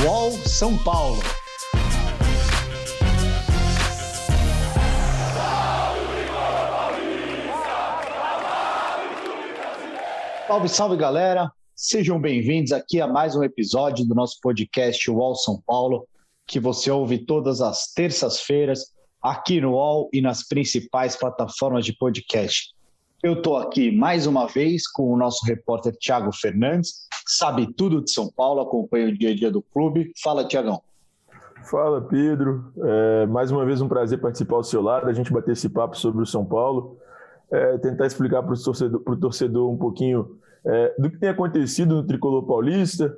UOL São Paulo. Salve, salve, galera! Sejam bem-vindos aqui a mais um episódio do nosso podcast UOL São Paulo, que você ouve todas as terças-feiras aqui no UOL e nas principais plataformas de podcast. Eu estou aqui mais uma vez com o nosso repórter Thiago Fernandes, que sabe tudo de São Paulo, acompanha o dia a dia do clube. Fala, Thiagão. Fala, Pedro. Mais uma vez um prazer participar ao seu lado, a gente bater esse papo sobre o São Paulo, tentar explicar para o torcedor um pouquinho do que tem acontecido no Tricolor Paulista.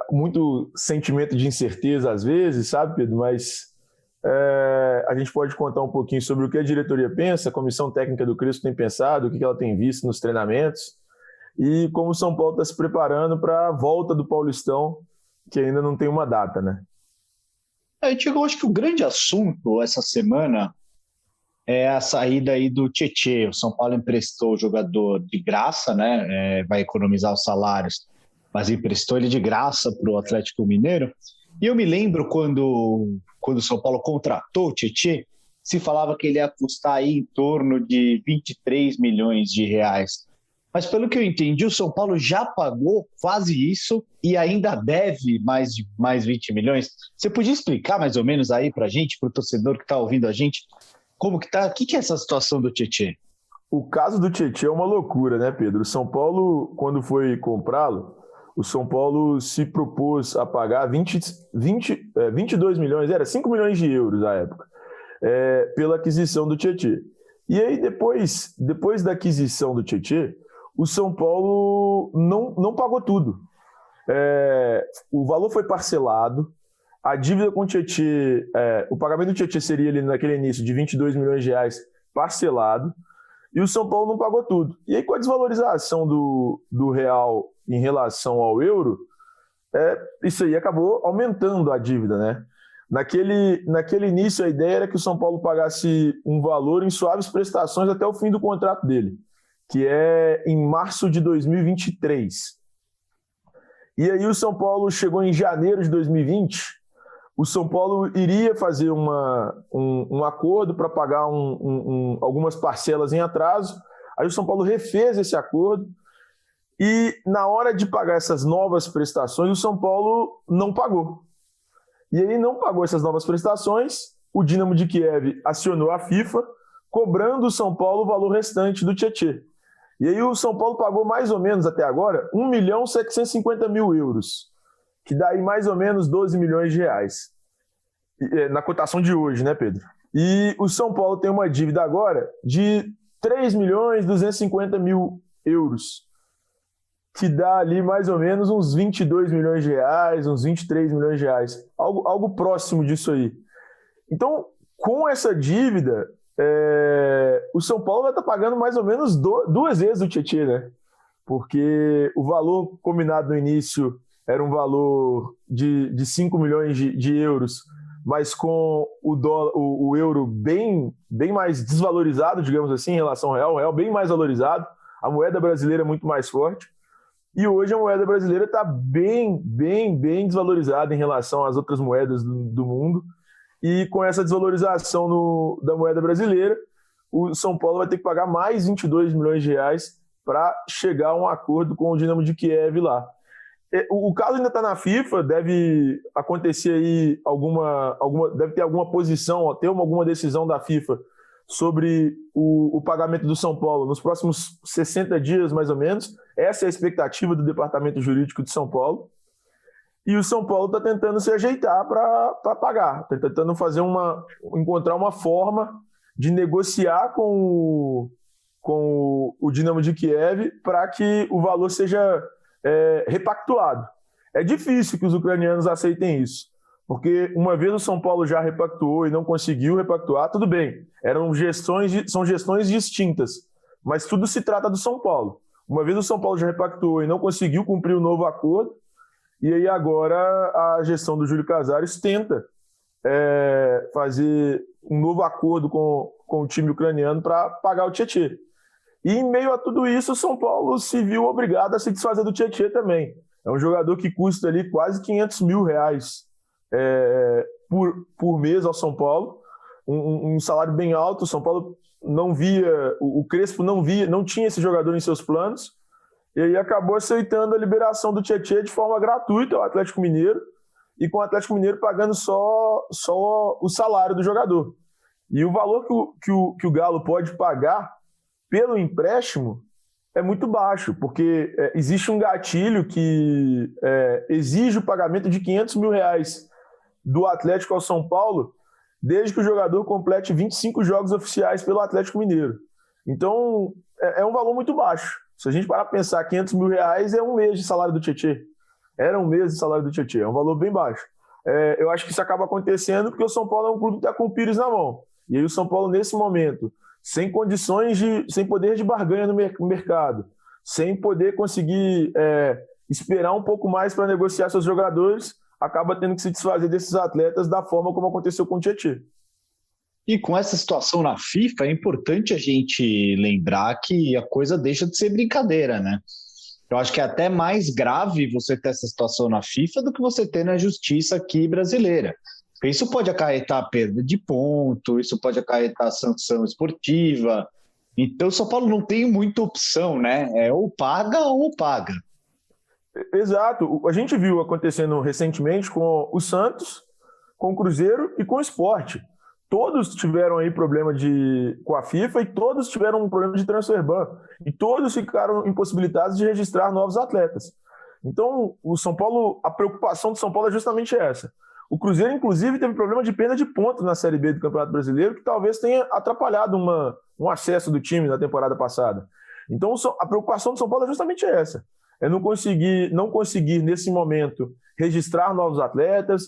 Muito sentimento de incerteza às vezes, sabe, Pedro? Mas a gente pode contar um pouquinho sobre o que a diretoria pensa, a comissão técnica do Crespo tem pensado, o que ela tem visto nos treinamentos e como o São Paulo está se preparando para a volta do Paulistão, que ainda não tem uma data, né? Eu acho que o grande assunto essa semana é a saída aí do Tietê. O São Paulo emprestou o jogador de graça, né? Vai economizar os salários, mas emprestou ele de graça para o Atlético Mineiro. E eu me lembro quando o São Paulo contratou o Tietê, se falava que ele ia custar aí em torno de 23 milhões de reais. Mas pelo que eu entendi, o São Paulo já pagou quase isso e ainda deve mais 20 milhões. Você podia explicar mais ou menos aí para a gente, para o torcedor que está ouvindo a gente, como que tá? O que é essa situação do Tietê? O caso do Tietê é uma loucura, né, Pedro? O São Paulo, quando foi comprá-lo, o São Paulo se propôs a pagar 22 milhões, era 5 milhões de euros à época, pela aquisição do Tietê. E aí, depois da aquisição do Tietê, o São Paulo não pagou tudo. O valor foi parcelado, a dívida com o Tietê, o pagamento do Tietê seria ali naquele início de 22 milhões de reais parcelado, e o São Paulo não pagou tudo. E aí, com a desvalorização do real em relação ao euro, isso aí acabou aumentando a dívida, né? Naquele início, a ideia era que o São Paulo pagasse um valor em suaves prestações até o fim do contrato dele, que é em março de 2023. E aí o São Paulo chegou em janeiro de 2020, o São Paulo iria fazer um acordo para pagar algumas parcelas em atraso, aí o São Paulo refez esse acordo e na hora de pagar essas novas prestações, o São Paulo não pagou. E aí não pagou essas novas prestações, o Dynamo de Kiev acionou a FIFA, cobrando o São Paulo o valor restante do Tietê. E aí o São Paulo pagou mais ou menos até agora 1.750.000 euros, que dá aí mais ou menos 12 milhões de reais, na cotação de hoje, né, Pedro? E o São Paulo tem uma dívida agora de 3.250.000 euros, que dá ali mais ou menos uns 22 milhões de reais, uns 23 milhões de reais, algo próximo disso aí. Então, com essa dívida, o São Paulo vai estar pagando mais ou menos duas vezes o Tietê, né? Porque o valor combinado no início era um valor de 5 milhões de euros, mas com o euro bem mais desvalorizado, digamos assim, em relação ao real, o real bem mais valorizado, a moeda brasileira é muito mais forte, e hoje a moeda brasileira está bem desvalorizada em relação às outras moedas do mundo, e com essa desvalorização da moeda brasileira, o São Paulo vai ter que pagar mais 22 milhões de reais para chegar a um acordo com o Dynamo de Kiev lá. O caso ainda está na FIFA, deve acontecer aí deve ter alguma posição, ter alguma decisão da FIFA sobre o pagamento do São Paulo nos próximos 60 dias, mais ou menos. Essa é a expectativa do Departamento Jurídico de São Paulo. E o São Paulo está tentando se ajeitar para pagar, está tentando encontrar uma forma de negociar com o Dynamo de Kiev para que o valor seja repactuado. É difícil que os ucranianos aceitem isso, porque uma vez o São Paulo já repactuou e não conseguiu repactuar, tudo bem, são gestões distintas, mas tudo se trata do São Paulo. Uma vez o São Paulo já repactuou e não conseguiu cumprir o novo acordo, e aí agora a gestão do Júlio Casares tenta fazer um novo acordo com o time ucraniano para pagar o Tietê. E em meio a tudo isso, o São Paulo se viu obrigado a se desfazer do Tietê também. É um jogador que custa ali quase R$ 500 mil por mês ao São Paulo, um salário bem alto. O São Paulo não via, o Crespo não tinha esse jogador em seus planos, e aí acabou aceitando a liberação do Tietê de forma gratuita ao Atlético Mineiro, e com o Atlético Mineiro pagando só o salário do jogador. E o valor que o Galo pode pagar pelo empréstimo é muito baixo, porque existe um gatilho que exige o pagamento de R$ 500 mil do Atlético ao São Paulo, desde que o jogador complete 25 jogos oficiais pelo Atlético Mineiro. Então, é um valor muito baixo. Se a gente parar para pensar, R$ 500 mil é um mês de salário do Tietê. Era um mês de salário do Tietê, é um valor bem baixo. Eu acho que isso acaba acontecendo porque o São Paulo é um clube que está com o Pires na mão. E aí o São Paulo, nesse momento, sem poder de barganha no mercado, sem poder conseguir esperar um pouco mais para negociar seus jogadores, acaba tendo que se desfazer desses atletas da forma como aconteceu com o Tietê. E com essa situação na FIFA, é importante a gente lembrar que a coisa deixa de ser brincadeira, né? Eu acho que é até mais grave você ter essa situação na FIFA do que você ter na justiça aqui brasileira. Isso pode acarretar perda de ponto, isso pode acarretar sanção esportiva. Então, o São Paulo não tem muita opção, né? É ou paga ou paga. Exato. A gente viu acontecendo recentemente com o Santos, com o Cruzeiro e com o Sport. Todos tiveram aí problema com a FIFA e todos tiveram um problema de transfer ban. E todos ficaram impossibilitados de registrar novos atletas. Então, o São Paulo, a preocupação do São Paulo é justamente essa. O Cruzeiro, inclusive, teve problema de perda de pontos na Série B do Campeonato Brasileiro, que talvez tenha atrapalhado um acesso do time na temporada passada. Então, a preocupação do São Paulo é justamente essa. É não conseguir, nesse momento, registrar novos atletas,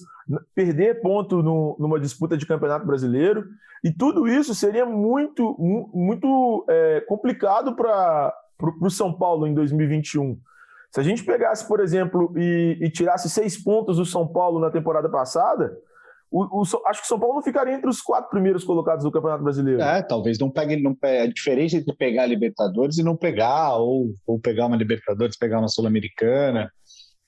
perder ponto numa disputa de Campeonato Brasileiro. E tudo isso seria muito, muito complicado para o São Paulo em 2021. Se a gente pegasse, por exemplo, e tirasse 6 pontos do São Paulo na temporada passada, acho que o São Paulo não ficaria entre os 4 primeiros colocados do Campeonato Brasileiro. Talvez não pegue. A diferença entre pegar a Libertadores e não pegar, ou pegar uma Libertadores, pegar uma Sul-Americana.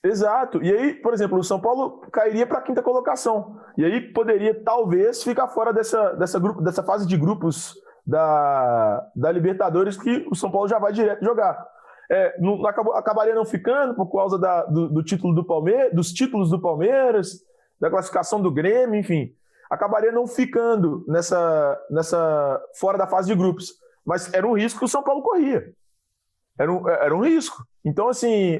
Exato. E aí, por exemplo, o São Paulo cairia para a 5ª colocação. E aí poderia, talvez, ficar fora dessa fase de grupos da Libertadores, que o São Paulo já vai direto jogar. Acabaria não ficando por causa do título do Palmeiras, dos títulos do Palmeiras, da classificação do Grêmio, enfim. Acabaria não ficando fora da fase de grupos. Mas era um risco que o São Paulo corria. Era um risco. Então, assim,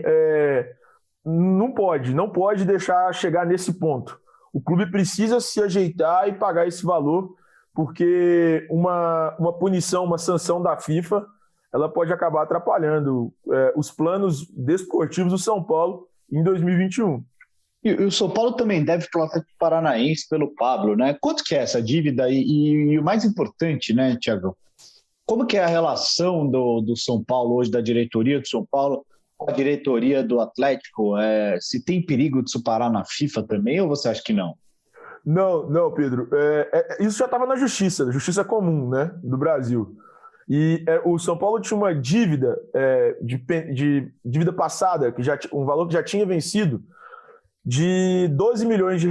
não pode deixar chegar nesse ponto. O clube precisa se ajeitar e pagar esse valor, porque uma punição, uma sanção da FIFA, ela pode acabar atrapalhando os planos desportivos do São Paulo em 2021. E o São Paulo também deve para o Atlético Paranaense pelo Pablo, né? Quanto que é essa dívida? E o mais importante, né, Thiago? Como que é a relação do São Paulo hoje, da diretoria do São Paulo, com a diretoria do Atlético? Se tem perigo de isso parar na FIFA também, ou você acha que não? Não, Pedro. Isso já estava na justiça comum, né, do Brasil. E o São Paulo tinha uma dívida de dívida passada, um valor que já tinha vencido, de R$12 milhões.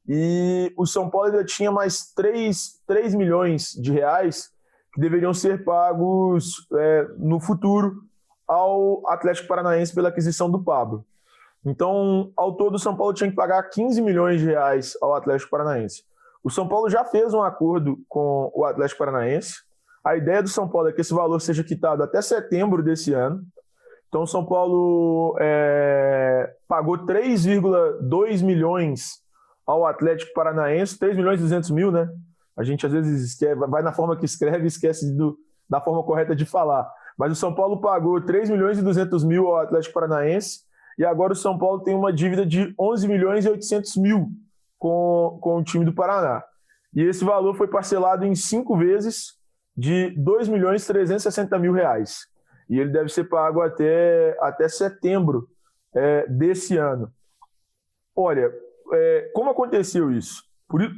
E o São Paulo ainda tinha mais 3 milhões de reais que deveriam ser pagos no futuro ao Atlético Paranaense pela aquisição do Pablo. Então, ao todo, o São Paulo tinha que pagar 15 milhões de reais ao Atlético Paranaense. O São Paulo já fez um acordo com o Atlético Paranaense. A ideia do São Paulo é que esse valor seja quitado até setembro desse ano. Então, o São Paulo pagou 3,2 milhões ao Atlético Paranaense, 3 milhões e 200 mil, né? A gente, às vezes, vai na forma que escreve e esquece da forma correta de falar. Mas o São Paulo pagou 3 milhões e 200 mil ao Atlético Paranaense e agora o São Paulo tem uma dívida de 11 milhões e 800 mil com o time do Paraná. E esse valor foi parcelado em 5 vezes de 2 milhões e 360 mil reais. E ele deve ser pago até setembro desse ano. Olha, como aconteceu isso?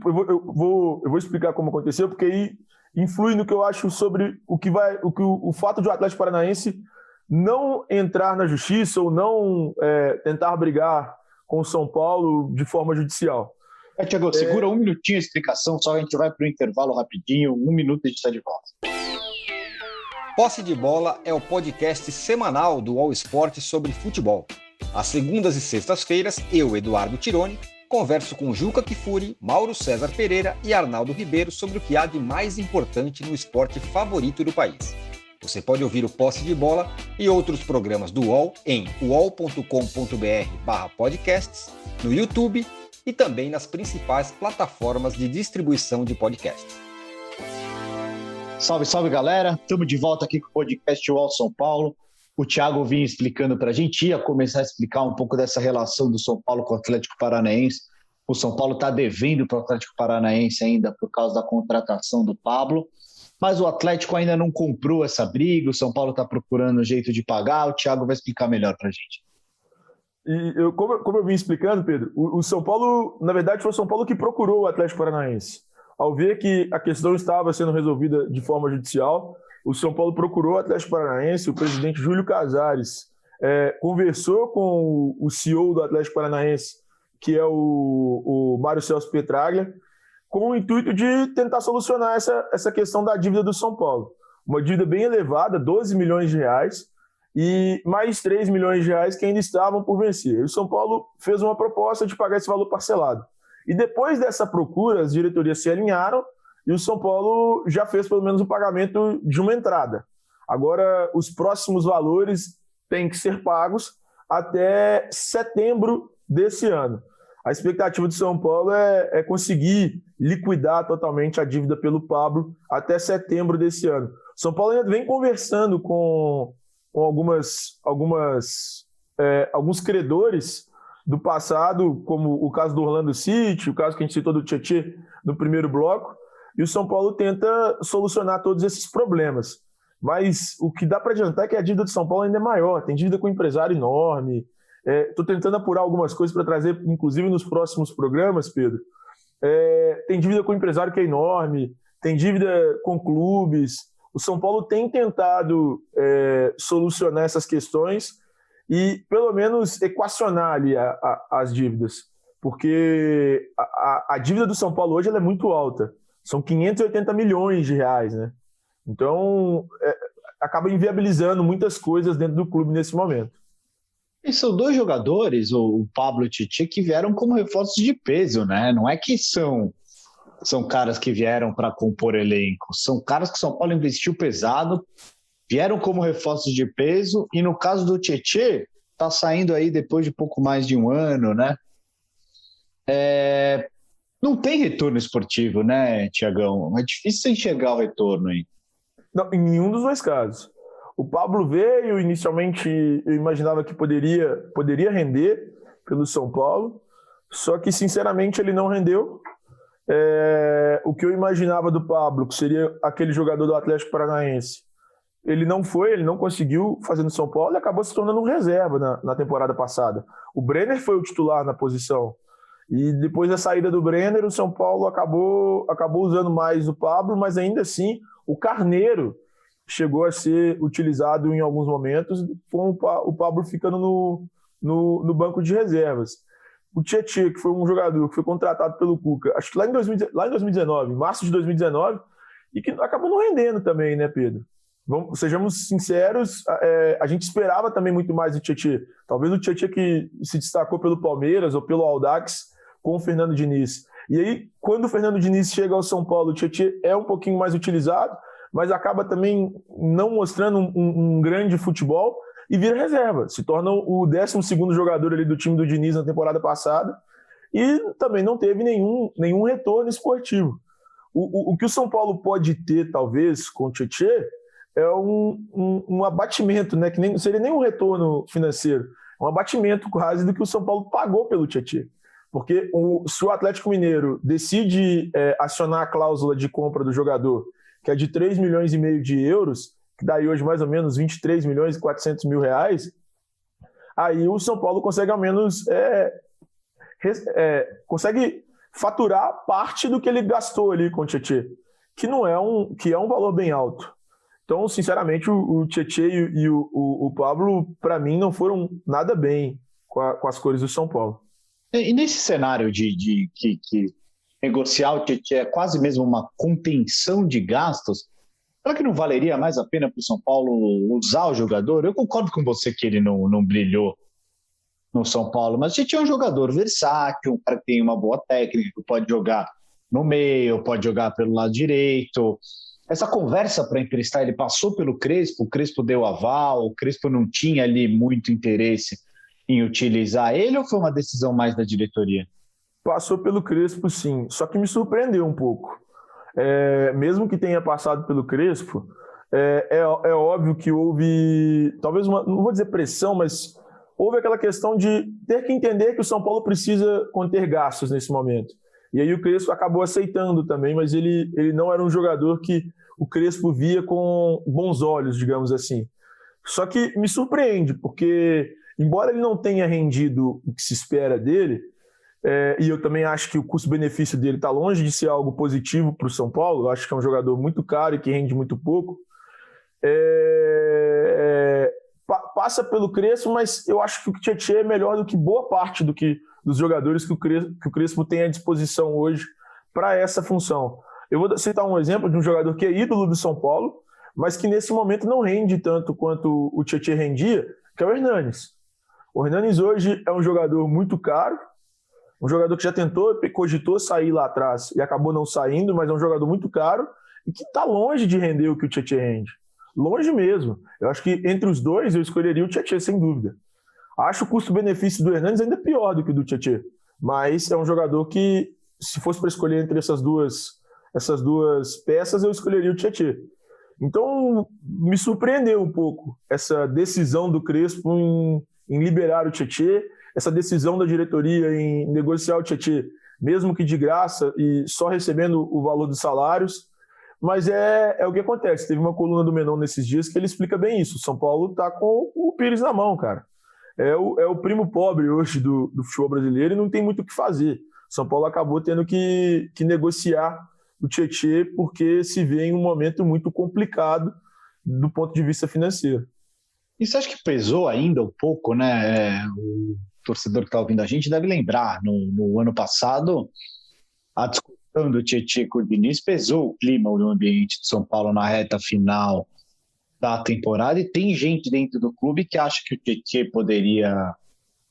Eu vou explicar como aconteceu, porque aí influi no que eu acho sobre o fato de o Atlético Paranaense não entrar na justiça ou não tentar brigar com o São Paulo de forma judicial. Thiago, segura um minutinho a explicação, só a gente vai para o intervalo rapidinho, 1 minuto e a gente está de volta. Posse de Bola é o podcast semanal do All Sport sobre futebol. Às segundas e sextas-feiras, eu, Eduardo Tironi, converso com Juca Kfouri, Mauro César Pereira e Arnaldo Ribeiro sobre o que há de mais importante no esporte favorito do país. Você pode ouvir o Posse de Bola e outros programas do UOL em uol.com.br/podcasts, no YouTube e também nas principais plataformas de distribuição de podcasts. Salve, salve, galera! Estamos de volta aqui com o podcast UOL São Paulo. O Thiago vinha explicando para a gente, ia começar a explicar um pouco dessa relação do São Paulo com o Atlético Paranaense. O São Paulo está devendo para o Atlético Paranaense ainda por causa da contratação do Pablo, mas o Atlético ainda não comprou essa briga, o São Paulo está procurando um jeito de pagar, o Thiago vai explicar melhor para a gente. Como eu vim explicando, Pedro, o São Paulo, na verdade, foi o São Paulo que procurou o Atlético Paranaense. Ao ver que a questão estava sendo resolvida de forma judicial, o São Paulo procurou o Atlético Paranaense, o presidente Júlio Casares conversou com o CEO do Atlético Paranaense, que é o Mário Celso Petraglia, com o intuito de tentar solucionar essa questão da dívida do São Paulo. Uma dívida bem elevada, 12 milhões de reais, e mais 3 milhões de reais que ainda estavam por vencer. E o São Paulo fez uma proposta de pagar esse valor parcelado. E depois dessa procura, as diretorias se alinharam e o São Paulo já fez pelo menos o pagamento de uma entrada. Agora, os próximos valores têm que ser pagos até setembro desse ano. A expectativa do São Paulo é conseguir liquidar totalmente a dívida pelo Pablo até setembro desse ano. O São Paulo ainda vem conversando com alguns credores do passado, como o caso do Orlando City, o caso que a gente citou do Tietê no primeiro bloco, e o São Paulo tenta solucionar todos esses problemas. Mas o que dá para adiantar é que a dívida do São Paulo ainda é maior, tem dívida com um empresário enorme. Estou tentando apurar algumas coisas para trazer, inclusive nos próximos programas, Pedro. Tem dívida com um empresário que é enorme, tem dívida com clubes. O São Paulo tem tentado solucionar essas questões e, pelo menos, equacionar ali as dívidas. Porque a dívida do São Paulo hoje ela é muito alta. São 580 milhões de reais, né? Então, acaba inviabilizando muitas coisas dentro do clube nesse momento. E são dois jogadores, o Pablo e o Tietê, que vieram como reforços de peso, né? Não é que são caras que vieram para compor elenco, são caras que o São Paulo investiu pesado, vieram como reforços de peso, e no caso do Tietê, está saindo aí depois de pouco mais de um ano, né? Não tem retorno esportivo, né, Thiagão? É difícil enxergar o retorno aí. Não, em nenhum dos dois casos. O Pablo veio, inicialmente eu imaginava que poderia render pelo São Paulo, só que sinceramente ele não rendeu. O que eu imaginava do Pablo, que seria aquele jogador do Atlético Paranaense, ele não conseguiu fazer no São Paulo e acabou se tornando um reserva na temporada passada. O Brenner foi o titular na posição. E depois da saída do Brenner, o São Paulo acabou usando mais o Pablo, mas ainda assim o Carneiro chegou a ser utilizado em alguns momentos, com o Pablo ficando no banco de reservas. O Tietê, que foi um jogador que foi contratado pelo Cuca, acho que lá em 2019, em março de 2019, e que acabou não rendendo também, né, Pedro? Sejamos sinceros, a gente esperava também muito mais do Tietê. Talvez o Tietê que se destacou pelo Palmeiras ou pelo Audax com o Fernando Diniz. E aí, quando o Fernando Diniz chega ao São Paulo, o Tietê é um pouquinho mais utilizado, mas acaba também não mostrando um grande futebol e vira reserva. Se torna o 12º jogador ali do time do Diniz na temporada passada e também não teve nenhum retorno esportivo. O que o São Paulo pode ter, talvez, com o Tietê é um abatimento, né? Que não seria nem um retorno financeiro, um abatimento quase do que o São Paulo pagou pelo Tietê. Porque se o Atlético Mineiro decide acionar a cláusula de compra do jogador, que é de 3,5 milhões de euros, que dá aí hoje mais ou menos 23 milhões e 400 mil reais, aí o São Paulo consegue ao menos consegue faturar parte do que ele gastou ali com o Tietê, que é um valor bem alto. Então, sinceramente, o Tietê e o Pablo, para mim, não foram nada bem com as cores do São Paulo. E nesse cenário que negociar o Tietê é quase mesmo uma contenção de gastos, será que não valeria mais a pena para o São Paulo usar o jogador? Eu concordo com você que ele não brilhou no São Paulo, mas o Tietê é um jogador versátil, um cara que tem uma boa técnica, que pode jogar no meio, pode jogar pelo lado direito. Essa conversa para emprestar, ele passou pelo Crespo, o Crespo deu aval, o Crespo não tinha ali muito interesse em utilizar ele, ou foi uma decisão mais da diretoria? Passou pelo Crespo, sim, só que me surpreendeu um pouco. Mesmo que tenha passado pelo Crespo, é óbvio que houve, talvez não vou dizer pressão, mas houve aquela questão de ter que entender que o São Paulo precisa conter gastos nesse momento. E aí o Crespo acabou aceitando também, mas ele não era um jogador que o Crespo via com bons olhos, digamos assim. Só que me surpreende, porque embora ele não tenha rendido o que se espera dele, e eu também acho que o custo-benefício dele está longe de ser algo positivo para o São Paulo, eu acho que é um jogador muito caro e que rende muito pouco, passa pelo Crespo, mas eu acho que o Tietê é melhor do que boa parte dos jogadores que o Crespo tem à disposição hoje para essa função. Eu vou citar um exemplo de um jogador que é ídolo do São Paulo, mas que nesse momento não rende tanto quanto o Tietê rendia, que é o Hernanes. O Hernanes hoje é um jogador muito caro, um jogador que já cogitou sair lá atrás e acabou não saindo, mas é um jogador muito caro e que está longe de render o que o Tietê rende. Longe mesmo. Eu acho que entre os dois eu escolheria o Tietê, sem dúvida. Acho o custo-benefício do Hernanes ainda pior do que o do Tietê, mas é um jogador que, se fosse para escolher entre essas duas peças, eu escolheria o Tietê. Então, me surpreendeu um pouco essa decisão do Crespo em liberar o Tietê, essa decisão da diretoria em negociar o Tietê, mesmo que de graça e só recebendo o valor dos salários. Mas é o que acontece. Teve uma coluna do Menon nesses dias que ele explica bem isso. O São Paulo está com o Pires na mão, cara. É o primo pobre hoje do futebol brasileiro e não tem muito o que fazer. O São Paulo acabou tendo que negociar o Tietê porque se vê em um momento muito complicado do ponto de vista financeiro. E você acha que pesou ainda um pouco, né? O torcedor que está ouvindo a gente deve lembrar, no ano passado, a discussão do Tietê com o Diniz pesou o clima do ambiente de São Paulo na reta final da temporada, e tem gente dentro do clube que acha que o Tietê poderia,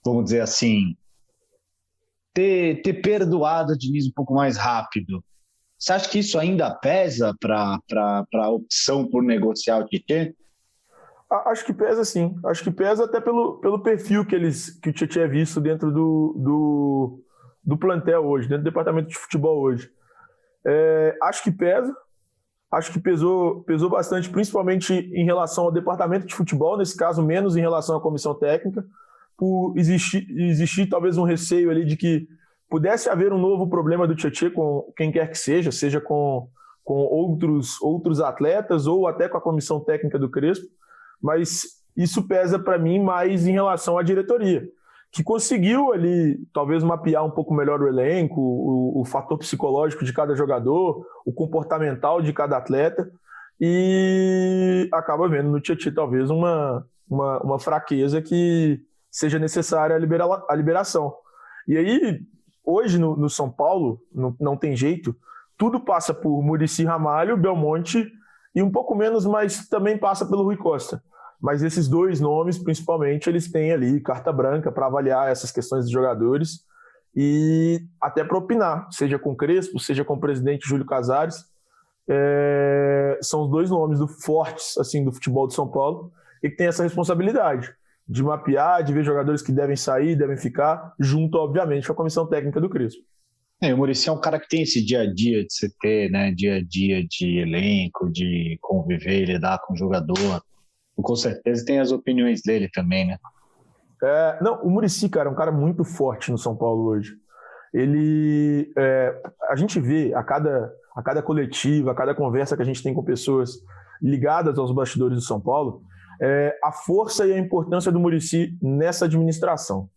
vamos dizer assim, ter perdoado o Diniz um pouco mais rápido. Você acha que isso ainda pesa para a opção por negociar o Tietê? Acho que pesa, sim. Acho que pesa até pelo perfil que o Tietê é visto dentro do plantel hoje, dentro do departamento de futebol hoje. Acho que pesa. Acho que pesou bastante, principalmente em relação ao departamento de futebol, nesse caso menos em relação à comissão técnica, por existir talvez um receio ali de que pudesse haver um novo problema do Tietê com quem quer que seja com outros atletas ou até com a comissão técnica do Crespo, mas isso pesa para mim mais em relação à diretoria, que conseguiu ali talvez mapear um pouco melhor o elenco, o fator psicológico de cada jogador, o comportamental de cada atleta, e acaba vendo no Tietê talvez uma fraqueza que seja necessária a liberação. E aí, hoje no São Paulo, não tem jeito, tudo passa por Muricy Ramalho, Belmonte e um pouco menos, mas também passa pelo Rui Costa. Mas esses dois nomes, principalmente, eles têm ali carta branca para avaliar essas questões dos jogadores e até para opinar, seja com o Crespo, seja com o presidente Júlio Casares. São os dois nomes fortes assim, do futebol de São Paulo e que tem essa responsabilidade de mapear, de ver jogadores que devem sair, devem ficar, junto, obviamente, com a comissão técnica do Crespo. O Muricy é um cara que tem esse dia a dia de CT, né? Dia a dia de elenco, de conviver, lidar com o jogador. Com certeza tem as opiniões dele também, né? O Muricy, cara, é um cara muito forte no São Paulo hoje. A gente vê a cada coletiva, a cada conversa que a gente tem com pessoas ligadas aos bastidores do São Paulo, a força e a importância do Muricy nessa administração.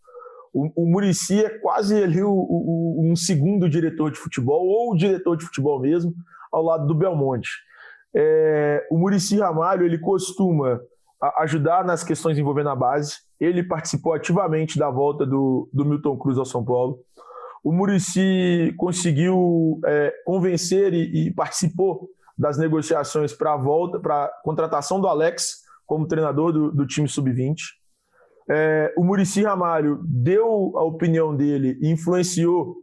O Muricy é quase ali um segundo diretor de futebol, ou o diretor de futebol mesmo, ao lado do Belmonte. O Muricy Ramalho, ele costuma ajudar nas questões envolvendo a base. Ele participou ativamente da volta do Milton Cruz ao São Paulo. O Muricy conseguiu convencer e participou das negociações para a volta, para a contratação do Alex como treinador do time sub-20. O Muricy Ramalho deu a opinião dele e influenciou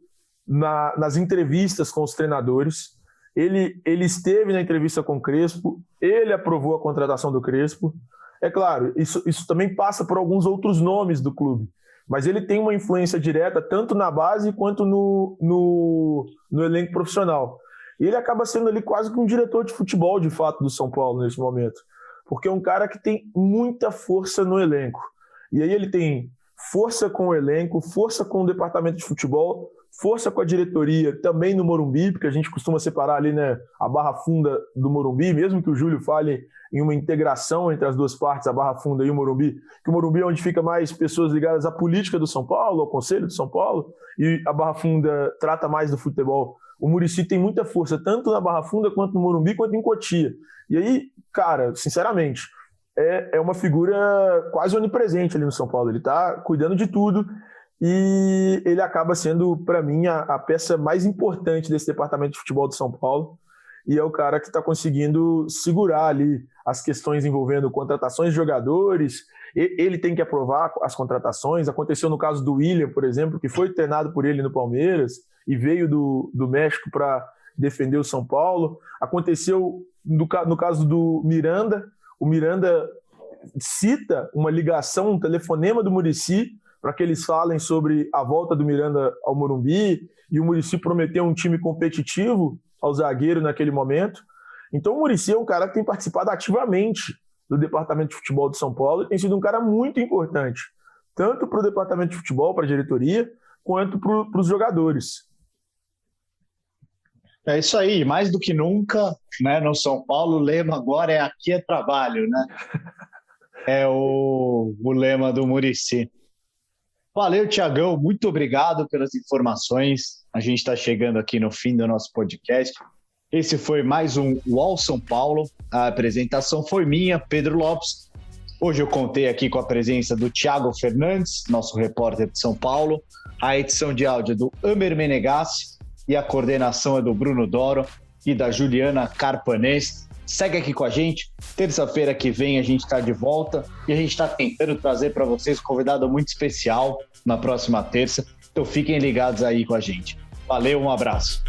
nas entrevistas com os treinadores. Ele esteve na entrevista com o Crespo, ele aprovou a contratação do Crespo. É claro, isso também passa por alguns outros nomes do clube, mas ele tem uma influência direta tanto na base quanto no elenco profissional. E ele acaba sendo ali quase que um diretor de futebol, de fato, do São Paulo nesse momento, porque é um cara que tem muita força no elenco. E aí ele tem força com o elenco, força com o departamento de futebol, força com a diretoria também no Morumbi, porque a gente costuma separar ali, né, a Barra Funda do Morumbi, mesmo que o Júlio fale em uma integração entre as duas partes, a Barra Funda e o Morumbi, que o Morumbi é onde fica mais pessoas ligadas à política do São Paulo, ao Conselho do São Paulo, e a Barra Funda trata mais do futebol. O Muricy tem muita força, tanto na Barra Funda, quanto no Morumbi, quanto em Cotia. E aí, cara, sinceramente, é uma figura quase onipresente ali no São Paulo. Ele está cuidando de tudo e ele acaba sendo, para mim, a peça mais importante desse departamento de futebol do São Paulo. E é o cara que está conseguindo segurar ali as questões envolvendo contratações de jogadores. Ele tem que aprovar as contratações. Aconteceu no caso do William, por exemplo, que foi treinado por ele no Palmeiras e veio do México para defender o São Paulo. Aconteceu no caso do Miranda. O Miranda cita uma ligação, um telefonema do Muricy para que eles falem sobre a volta do Miranda ao Morumbi, e o Muricy prometeu um time competitivo ao zagueiro naquele momento. Então o Muricy é um cara que tem participado ativamente do departamento de futebol de São Paulo e tem sido um cara muito importante, tanto para o departamento de futebol, para a diretoria, quanto para os jogadores. É isso aí, mais do que nunca, né, no São Paulo, o lema agora é aqui é trabalho, né? É o lema do Muricy. Valeu, Thiagão, muito obrigado pelas informações. A gente está chegando aqui no fim do nosso podcast. Esse foi mais um UOL São Paulo. A apresentação foi minha, Pedro Lopes. Hoje eu contei aqui com a presença do Thiago Fernandes, nosso repórter de São Paulo. A edição de áudio é do Amer Menegassi e a coordenação é do Bruno Doro e da Juliana Carpanês. Segue aqui com a gente. Terça-feira que vem a gente está de volta e a gente está tentando trazer para vocês um convidado muito especial na próxima terça. Então fiquem ligados aí com a gente. Valeu, um abraço.